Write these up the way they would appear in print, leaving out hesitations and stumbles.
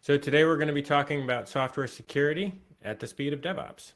So today we're going to be talking about software security at the speed of DevOps.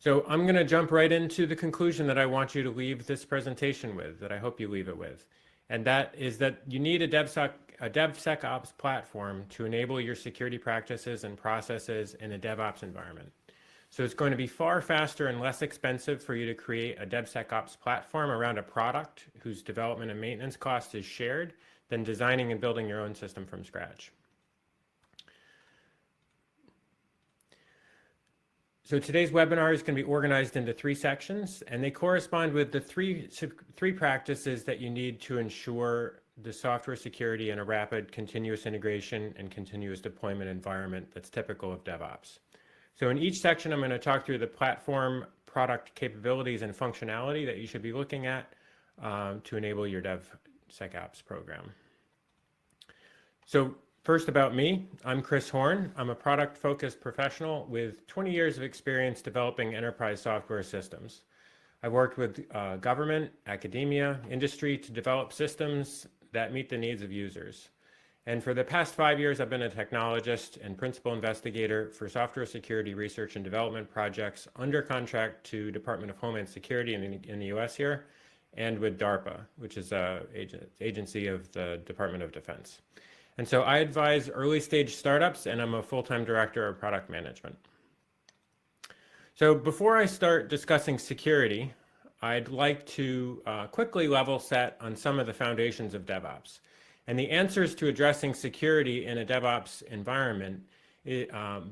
So I'm going to jump right into the conclusion that I want you to leave this presentation with, that I hope you leave it with. And that is that you need a DevSecOps platform to enable your security practices and processes in a DevOps environment. So it's going to be far faster and less expensive for you to create a DevSecOps platform around a product whose development and maintenance cost is shared than designing and building your own system from scratch. So today's webinar is going to be organized into 3 sections, and they correspond with the three practices that you need to ensure the software security in a rapid continuous integration and continuous deployment environment that's typical of DevOps. So in each section, I'm going to talk through the platform, product capabilities, and functionality that you should be looking at to enable your DevSecOps program. So first about me, I'm Chris Horn. I'm a product-focused professional with 20 years of experience developing enterprise software systems. I've worked with government, academia, industry to develop systems that meet the needs of users. And for the past 5 years, I've been a technologist and principal investigator for software security research and development projects under contract to Department of Homeland Security in the US here, and with DARPA, which is an agency of the Department of Defense. And so I advise early stage startups, and I'm a full-time director of product management. So before I start discussing security, I'd like to quickly level set on some of the foundations of DevOps. And the answers to addressing security in a DevOps environment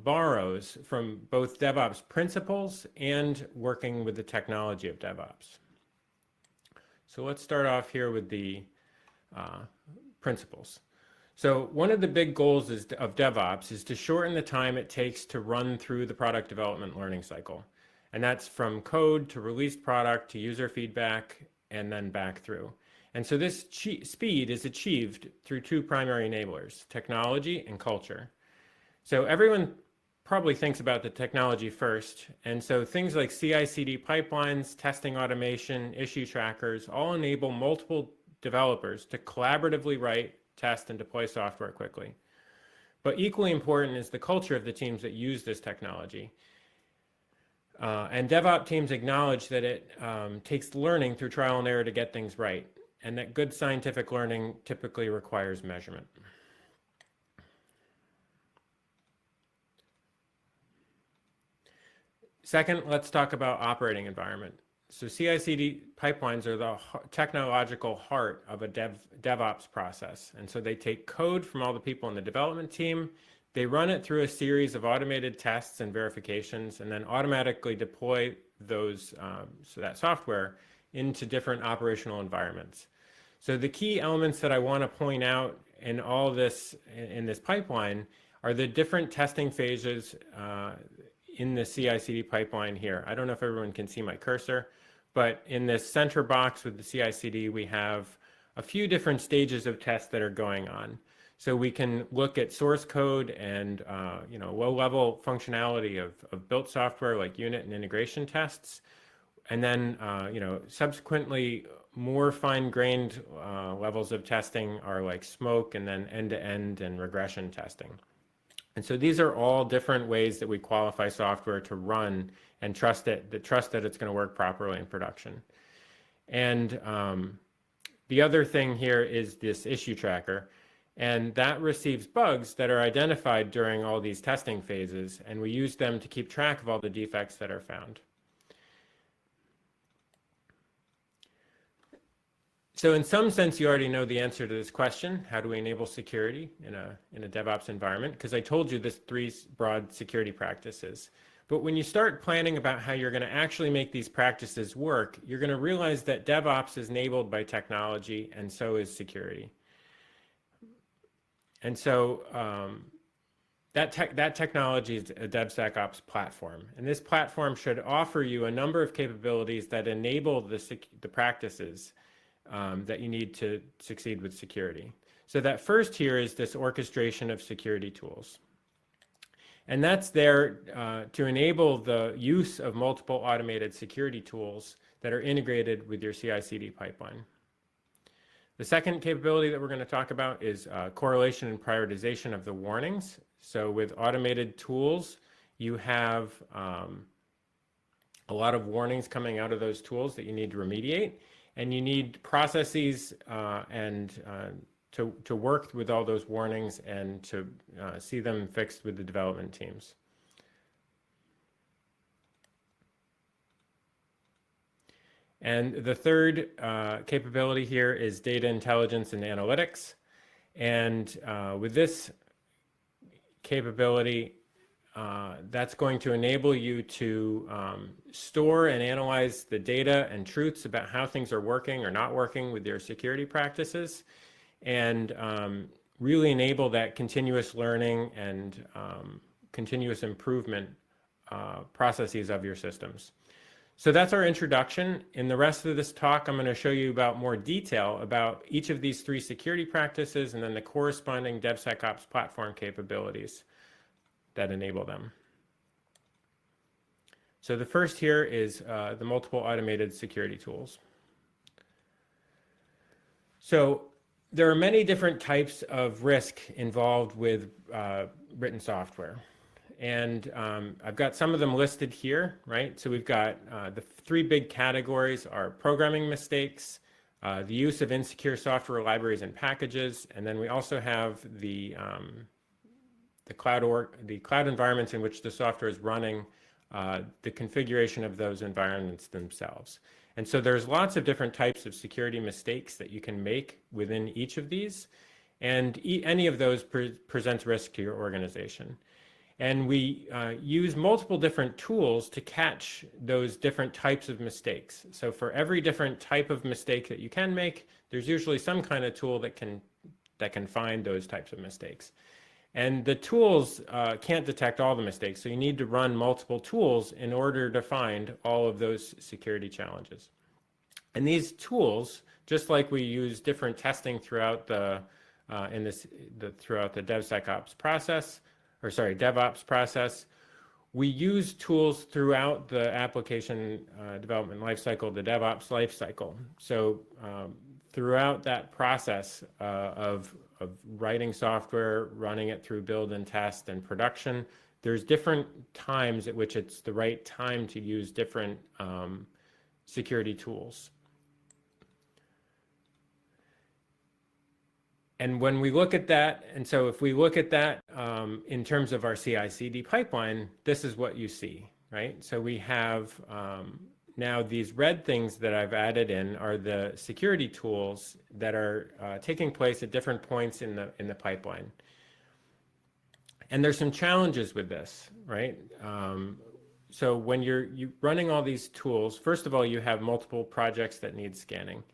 borrows from both DevOps principles and working with the technology of DevOps. So let's start off here with the principles. So one of the big goals of DevOps is to shorten the time it takes to run through the product development learning cycle. And that's from code to released product to user feedback and then back through. And so this speed is achieved through 2 primary enablers, technology and culture. So everyone probably thinks about the technology first. And so things like CI/CD pipelines, testing automation, issue trackers, all enable multiple developers to collaboratively write, test, and deploy software quickly. But equally important is the culture of the teams that use this technology. And DevOps teams acknowledge that it takes learning through trial and error to get things right, and that good scientific learning typically requires measurement. Second, let's talk about operating environment. So CI/CD pipelines are the technological heart of a DevOps process. And so they take code from all the people in the development team, they run it through a series of automated tests and verifications, and then automatically deploy that software into different operational environments. So the key elements that I want to point out in all this, in this pipeline, are the different testing phases in the CI/CD pipeline here. I don't know if everyone can see my cursor, but in this center box with the CI/CD, we have a few different stages of tests that are going on. So we can look at source code and low-level functionality of built software like unit and integration tests, and then subsequently more fine-grained levels of testing are like smoke, and then end-to-end and regression testing. And so these are all different ways that we qualify software to run and trust that it's going to work properly in production. And the other thing here is this issue tracker, and that receives bugs that are identified during all these testing phases, and we use them to keep track of all the defects that are found. So in some sense, you already know the answer to this question: how do we enable security in a DevOps environment? Because I told you this 3 broad security practices. But when you start planning about how you're going to actually make these practices work, you're going to realize that DevOps is enabled by technology, and so is security. And so that technology is a DevSecOps platform. And this platform should offer you a number of capabilities that enable the practices that you need to succeed with security. So that first here is this orchestration of security tools. And that's there to enable the use of multiple automated security tools that are integrated with your CI/CD pipeline. The second capability that we're going to talk about is correlation and prioritization of the warnings. So with automated tools, you have a lot of warnings coming out of those tools that you need to remediate, and you need processes to work with all those warnings and to see them fixed with the development teams. And the third capability here is data intelligence and analytics. And with this capability, that's going to enable you to store and analyze the data and truths about how things are working or not working with your security practices, and really enable that continuous learning and continuous improvement processes of your systems. So that's our introduction. In the rest of this talk, I'm going to show you about more detail about each of these three security practices and then the corresponding DevSecOps platform capabilities that enable them. So the first here is the multiple automated security tools. So there are many different types of risk involved with written software. And I've got some of them listed here, right? So we've got the three big categories are programming mistakes, the use of insecure software libraries and packages, and then we also have the cloud environments in which the software is running, the configuration of those environments themselves. And so there's lots of different types of security mistakes that you can make within each of these, and any of those presents risk to your organization. And we use multiple different tools to catch those different types of mistakes. So for every different type of mistake that you can make, there's usually some kind of tool that can find those types of mistakes. And the tools can't detect all the mistakes, so you need to run multiple tools in order to find all of those security challenges. And these tools, just like we use different testing throughout the DevSecOps process, or sorry, DevOps process, we use tools throughout the application development lifecycle, the DevOps lifecycle. So throughout that process of writing software, running it through build and test and production, there's different times at which it's the right time to use different security tools. And when we look at that, and so if we look at that in terms of our CI/CD pipeline, this is what you see, right? So we have now these red things that I've added in are the security tools that are taking place at different points in the pipeline. And there's some challenges with this, right? So when you're running all these tools, first of all, you have multiple projects that need scanning.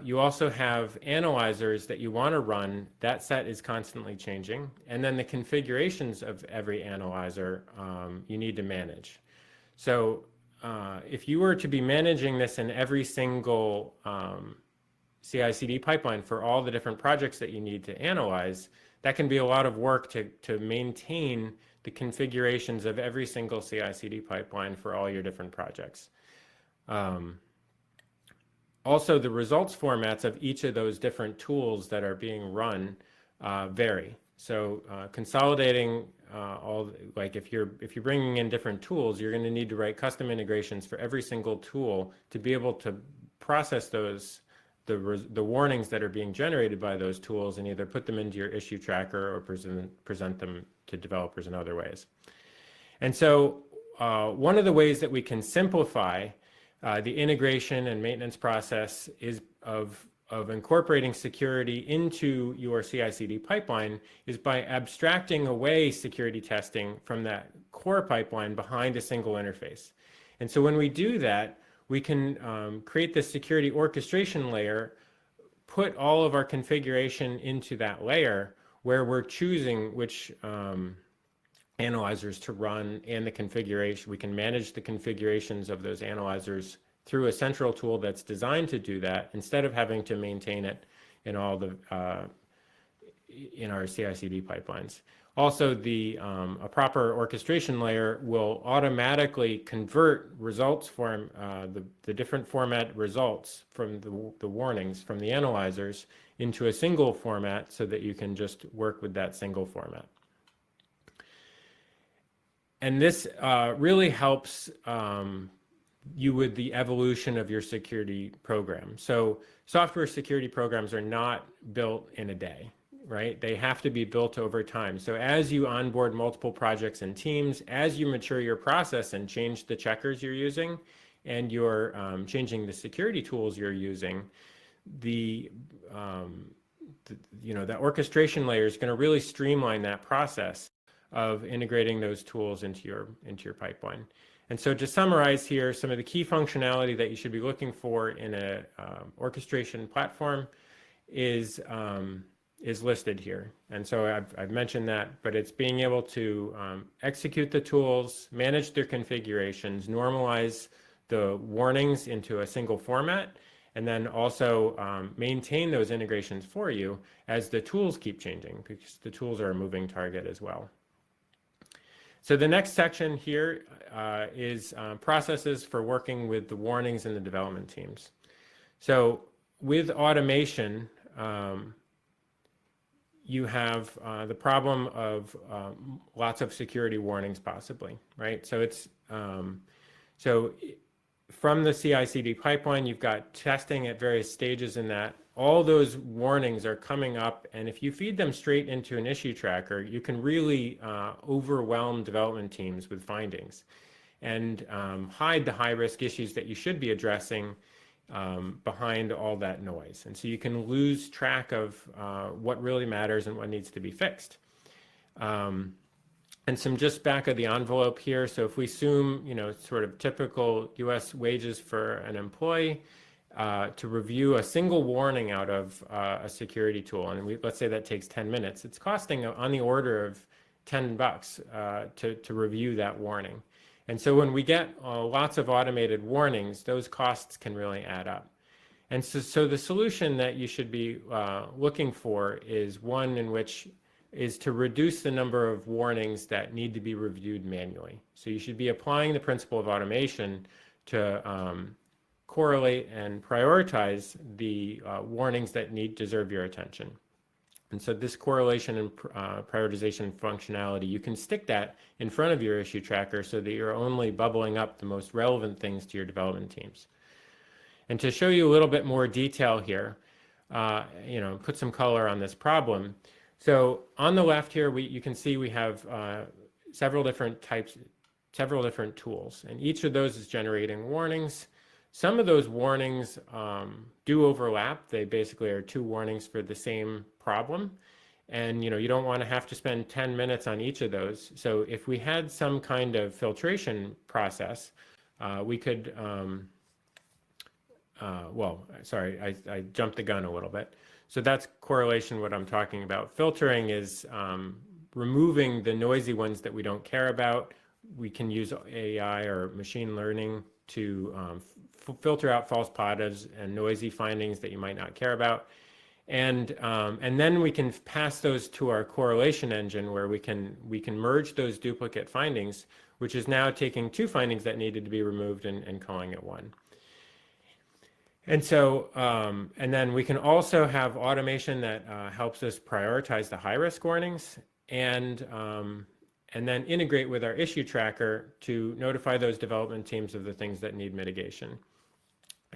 You also have analyzers that you want to run. That set is constantly changing. And then the configurations of every analyzer you need to manage. So if you were to be managing this in every single CI/CD pipeline for all the different projects that you need to analyze, that can be a lot of work to maintain the configurations of every single CI/CD pipeline for all your different projects. Also, the results formats of each of those different tools that are being run vary. So consolidating like if you're bringing in different tools, you're going to need to write custom integrations for every single tool to be able to process the warnings that are being generated by those tools and either put them into your issue tracker or present them to developers in other ways. And so one of the ways that we can simplify the integration and maintenance process is of incorporating security into your CI/CD pipeline is by abstracting away security testing from that core pipeline behind a single interface. And so when we do that, we can create this security orchestration layer, put all of our configuration into that layer where we're choosing which analyzers to run and the configuration. We can manage the configurations of those analyzers through a central tool that's designed to do that instead of having to maintain it in all the in our CI/CD pipelines. Also, a proper orchestration layer will automatically convert results from the different format results from the warnings from the analyzers into a single format so that you can just work with that single format. And this really helps you with the evolution of your security program. So software security programs are not built in a day, right? They have to be built over time. So as you onboard multiple projects and teams, as you mature your process and change the checkers you're using, and you're changing the security tools you're using, the orchestration layer is going to really streamline that process of integrating those tools into your pipeline. And so to summarize here, some of the key functionality that you should be looking for in a orchestration platform is listed here. And so I've mentioned that, but it's being able to execute the tools, manage their configurations, normalize the warnings into a single format, and then also maintain those integrations for you as the tools keep changing, because the tools are a moving target as well. So the next section here is processes for working with the warnings in the development teams. So with automation, you have the problem of lots of security warnings possibly, right? So it's from the CI/CD pipeline, you've got testing at various stages in that. All those warnings are coming up, and if you feed them straight into an issue tracker, you can really overwhelm development teams with findings and hide the high-risk issues that you should be addressing behind all that noise. And so you can lose track of what really matters and what needs to be fixed. And some just back of the envelope here. So if we assume, sort of typical US wages for an employee, to review a single warning out of a security tool, and let's say that takes 10 minutes, it's costing on the order of $10 to review that warning. And so when we get lots of automated warnings, those costs can really add up. And so the solution that you should be looking for is one in which is to reduce the number of warnings that need to be reviewed manually. So you should be applying the principle of automation to correlate and prioritize the warnings that deserve your attention. And so this correlation and prioritization functionality, you can stick that in front of your issue tracker so that you're only bubbling up the most relevant things to your development teams. And to show you a little bit more detail here, put some color on this problem. So on the left here, you can see we have several different tools, and each of those is generating warnings. Some of those warnings do overlap. They basically are two warnings for the same problem. And you don't want to have to spend 10 minutes on each of those. So if we had some kind of filtration process, we could, I jumped the gun a little bit. So that's correlation, what I'm talking about. Filtering is removing the noisy ones that we don't care about. We can use AI or machine learning to filter out false positives and noisy findings that you might not care about. And then we can pass those to our correlation engine where we can merge those duplicate findings, which is now taking two findings that needed to be removed and calling it one. And so, and then we can also have automation that helps us prioritize the high-risk warnings and then integrate with our issue tracker to notify those development teams of the things that need mitigation.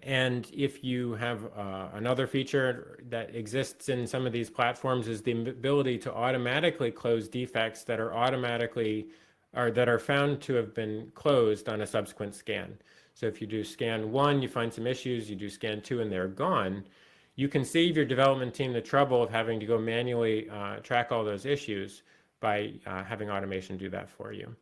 And if you have another feature that exists in some of these platforms is the ability to automatically close defects that are that are found to have been closed on a subsequent scan. So if you do scan 1, you find some issues, you do scan 2 and they're gone, you can save your development team the trouble of having to go manually track all those issues by having automation do that for you.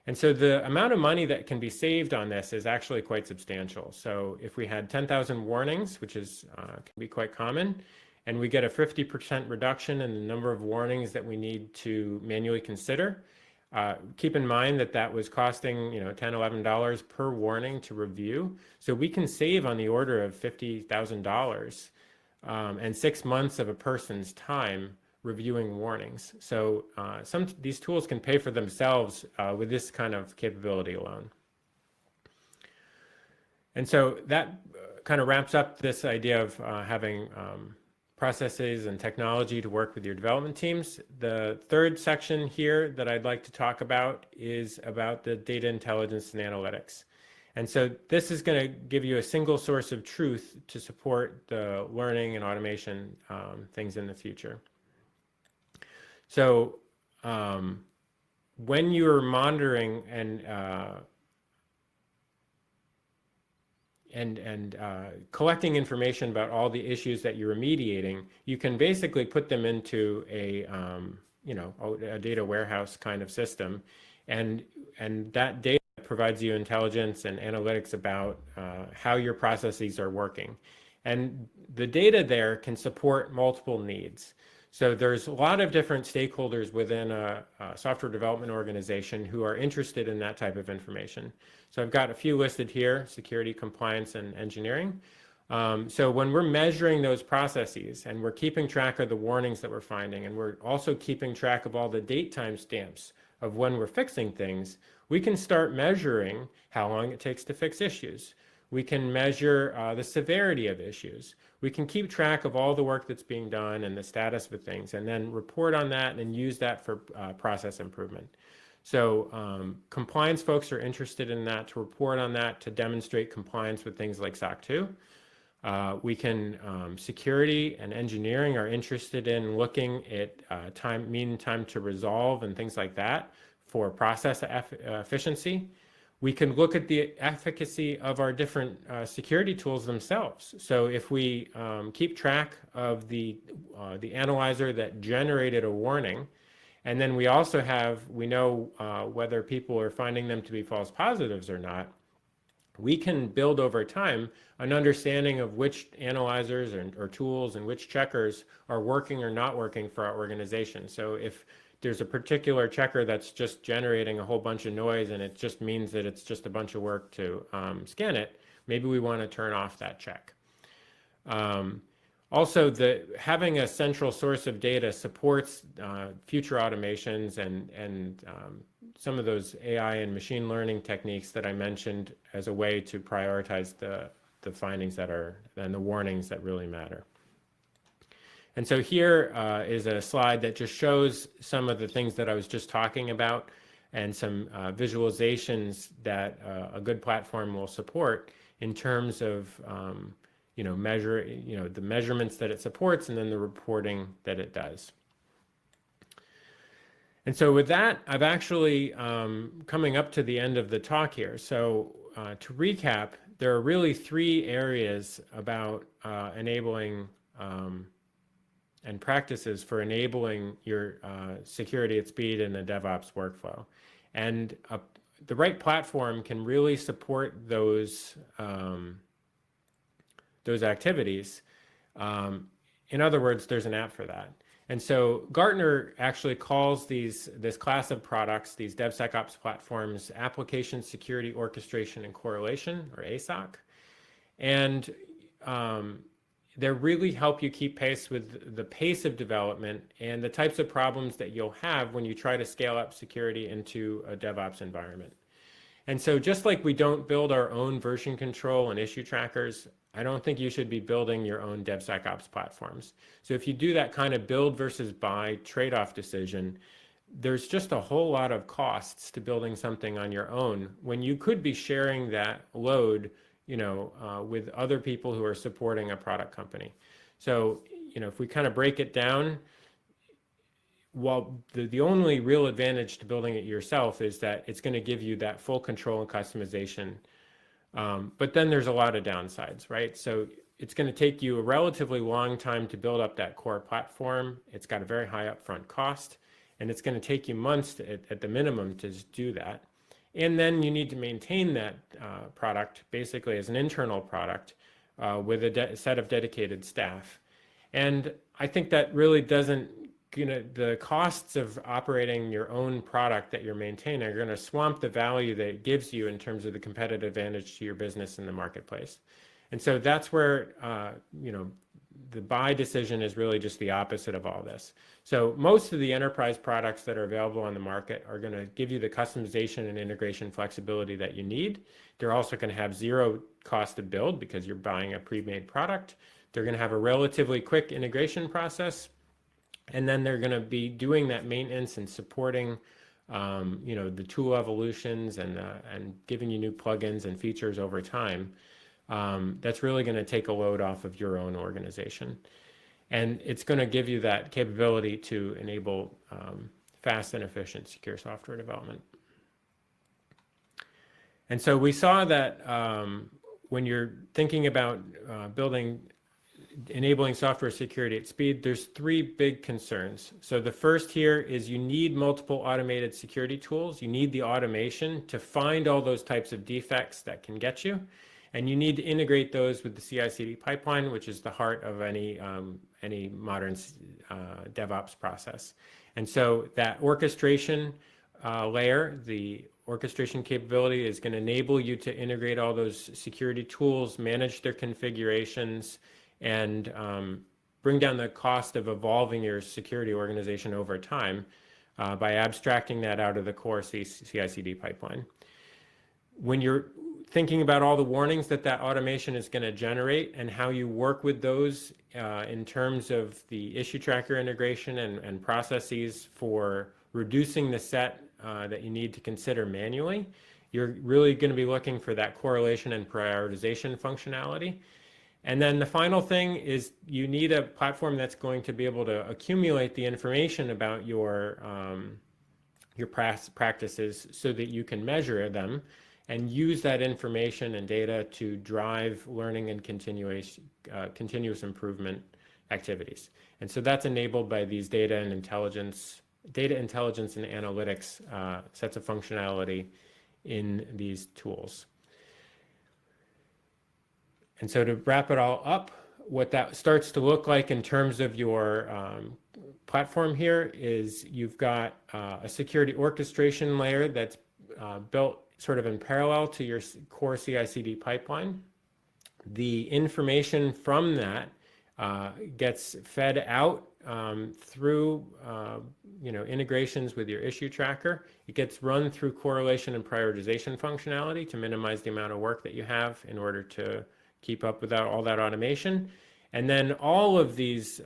And so the amount of money that can be saved on this is actually quite substantial. So if we had 10,000 warnings, which is can be quite common, and we get a 50% reduction in the number of warnings that we need to manually consider, keep in mind that that was costing $10, $11 per warning to review. So we can save on the order of $50,000 and 6 months of a person's time reviewing warnings. So these tools can pay for themselves with this kind of capability alone. And so that kind of wraps up this idea of having processes and technology to work with your development teams. The third section here that I'd like to talk about is about the data intelligence and analytics. And so this is going to give you a single source of truth to support the learning and automation things in the future. So when you're monitoring and collecting information about all the issues that you're remediating, you can basically put them into a data warehouse kind of system, and that data provides you intelligence and analytics about how your processes are working. And the data there can support multiple needs. So there's a lot of different stakeholders within a software development organization who are interested in that type of information. So I've got a few listed here: security, compliance, and engineering. So when we're measuring those processes and we're keeping track of the warnings that we're finding, and we're also keeping track of all the date time stamps of when we're fixing things, we can start measuring how long it takes to fix issues. We can measure the severity of issues. We can keep track of all the work that's being done and the status of things, and then report on that and use that for process improvement. So compliance folks are interested in that, to report on that, to demonstrate compliance with things like SOC 2. Security and engineering are interested in looking at mean time to resolve and things like that for process efficiency. We can look at the efficacy of our different security tools themselves. So if we keep track of the analyzer that generated a warning, and then we also we know whether people are finding them to be false positives or not, we can build over time an understanding of which analyzers or tools and which checkers are working or not working for our organization. So if there's a particular checker that's just generating a whole bunch of noise and it just means that it's just a bunch of work to scan it, maybe we want to turn off that check. Also, having a central source of data supports future automations and some of those AI and machine learning techniques that I mentioned as a way to prioritize the findings and the warnings that really matter. And so here is a slide that just shows some of the things that I was just talking about, and some visualizations that a good platform will support in terms of the measurements that it supports, and then the reporting that it does. And so with that, I've actually coming up to the end of the talk here. So to recap, there are really three areas about enabling and practices for enabling your security at speed in a DevOps workflow. And the right platform can really support those activities. In other words, there's an app for that. And so Gartner actually calls this class of products, these DevSecOps platforms, application security orchestration and correlation, or ASOC. And they really help you keep pace with the pace of development and the types of problems that you'll have when you try to scale up security into a DevOps environment. And so just like we don't build our own version control and issue trackers, I don't think you should be building your own DevSecOps platforms. So if you do that kind of build versus buy trade-off decision, there's just a whole lot of costs to building something on your own when you could be sharing that load with other people who are supporting a product company. So, if we kind of break it down, while the only real advantage to building it yourself is that it's going to give you that full control and customization. But then there's a lot of downsides, right? So it's going to take you a relatively long time to build up that core platform. It's got a very high upfront cost, and it's going to take you months at the minimum to do that. And then you need to maintain that product basically as an internal product with a set of dedicated staff. And I think that really doesn't, the costs of operating your own product that you're maintaining are going to swamp the value that it gives you in terms of the competitive advantage to your business in the marketplace. And so that's where, the buy decision is really just the opposite of all this. So most of the enterprise products that are available on the market are going to give you the customization and integration flexibility that you need. They're also going to have zero cost to build because you're buying a pre-made product. They're going to have a relatively quick integration process. And then they're going to be doing that maintenance and supporting the tool evolutions and giving you new plugins and features over time. That's really going to take a load off of your own organization. And it's going to give you that capability to enable fast and efficient secure software development. And so we saw that when you're thinking about enabling software security at speed, there's three big concerns. So the first here is you need multiple automated security tools. You need the automation to find all those types of defects that can get you. And you need to integrate those with the CI/CD pipeline, which is the heart of any modern DevOps process. And so that orchestration layer, the orchestration capability, is going to enable you to integrate all those security tools, manage their configurations, and bring down the cost of evolving your security organization over time by abstracting that out of the core CI/CD pipeline. When you're thinking about all the warnings that automation is going to generate and how you work with those in terms of the issue tracker integration and processes for reducing the set that you need to consider manually, you're really going to be looking for that correlation and prioritization functionality. And then the final thing is you need a platform that's going to be able to accumulate the information about your practices so that you can measure them and use that information and data to drive learning and continuous improvement activities. And so that's enabled by these data intelligence and analytics sets of functionality in these tools. And so to wrap it all up, what that starts to look like in terms of your platform here is you've got a security orchestration layer that's built sort of in parallel to your core CI/CD pipeline. The information from that gets fed out through integrations with your issue tracker. It gets run through correlation and prioritization functionality to minimize the amount of work that you have in order to keep up with all that automation. And then all of these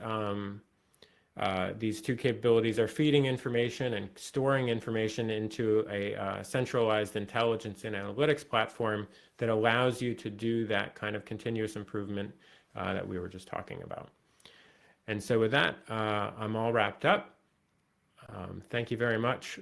two capabilities are feeding information and storing information into a centralized intelligence and analytics platform that allows you to do that kind of continuous improvement that we were just talking about. And so with that, I'm all wrapped up. Thank you very much